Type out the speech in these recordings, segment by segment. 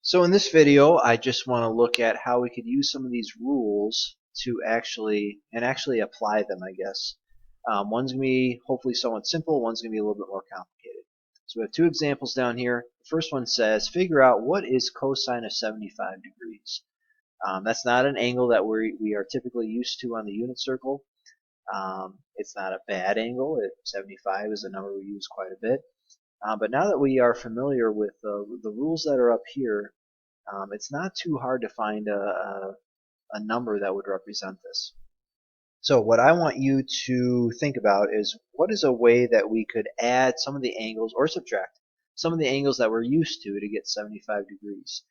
So in this video, I just want to look at how we could use some of these rules to actually apply them, I guess. One's going to be hopefully somewhat simple, one's going to be a little bit more complicated. So we have two examples down here. The first one says, figure out what is cosine of 75 degrees. That's not an angle that we are typically used to on the unit circle. It's not a bad angle. 75 is a number we use quite a bit. But now that we are familiar with the rules that are up here, it's not too hard to find a number that would represent this. So what I want you to think about is what is a way that we could add some of the angles or subtract some of the angles that we're used to get 75 degrees.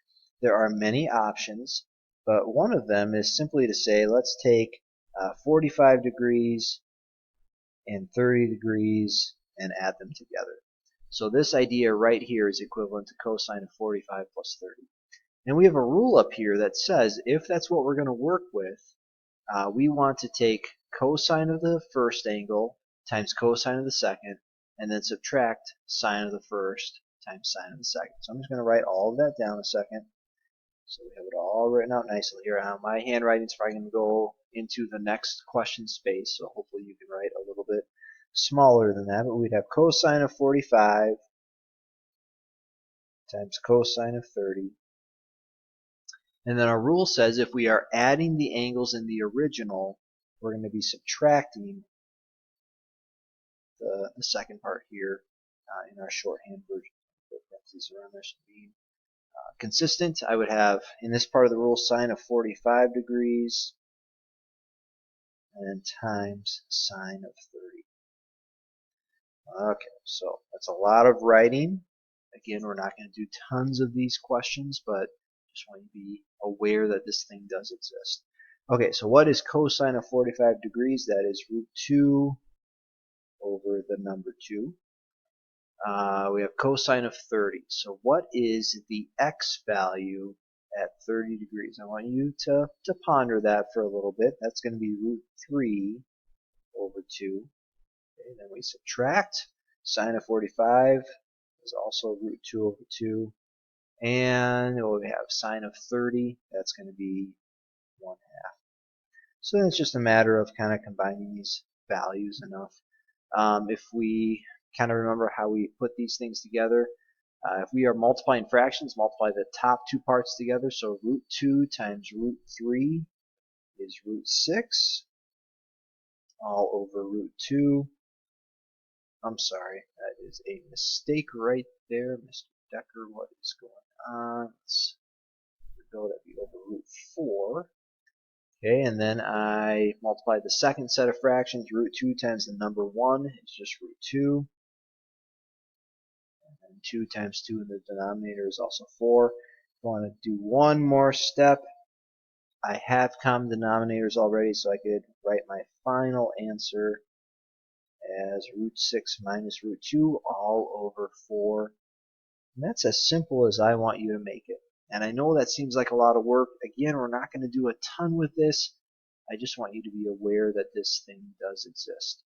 There are many options, but one of them is simply to say let's take 45 degrees and 30 degrees and add them together. So this idea right here is equivalent to cosine of 45 plus 30. And we have a rule up here that says if that's what we're going to work with, we want to take cosine of the first angle times cosine of the second, and then subtract sine of the first times sine of the second. So I'm just going to write all of that down a second. So we have it all written out nicely here. My handwriting is probably going to go into the next question space, so hopefully you can write a little bit smaller than that. But we'd have cosine of 45 times cosine of 30. And then our rule says if we are adding the angles in the original, we're going to be subtracting the second part here in our shorthand version. Put parentheses around there so being consistent. I would have in this part of the rule sine of 45 degrees and then times sine of 30. Okay, so that's a lot of writing. Again, we're not going to do tons of these questions, but just want you to be aware that this thing does exist. Okay, so what is cosine of 45 degrees? That is root 2 over the number 2. We have cosine of 30. So what is the x value at 30 degrees? I want you to ponder that for a little bit. That's going to be root 3 over 2. Okay, then we subtract. Sine of 45 is also root 2 over 2. And we have sine of 30. That's going to be 1/2. So then it's just a matter of kind of combining these values enough. If we kind of remember how we put these things together, if we are multiplying fractions, multiply the top two parts together. So root 2 times root 3 is root 6 all over root 2. I'm sorry, that is a mistake right there, Mr. Decker. What is going on? Let's go, that'd be over root 4. Okay, and then I multiply the second set of fractions. Root 2 times the number 1 is just root 2. And then 2 times 2 in the denominator is also 4. If I want to do one more step, I have common denominators already, so I could write my final answer as root 6 minus root 2 all over 4. And that's as simple as I want you to make it. And I know that seems like a lot of work. Again, we're not going to do a ton with this. I just want you to be aware that this thing does exist.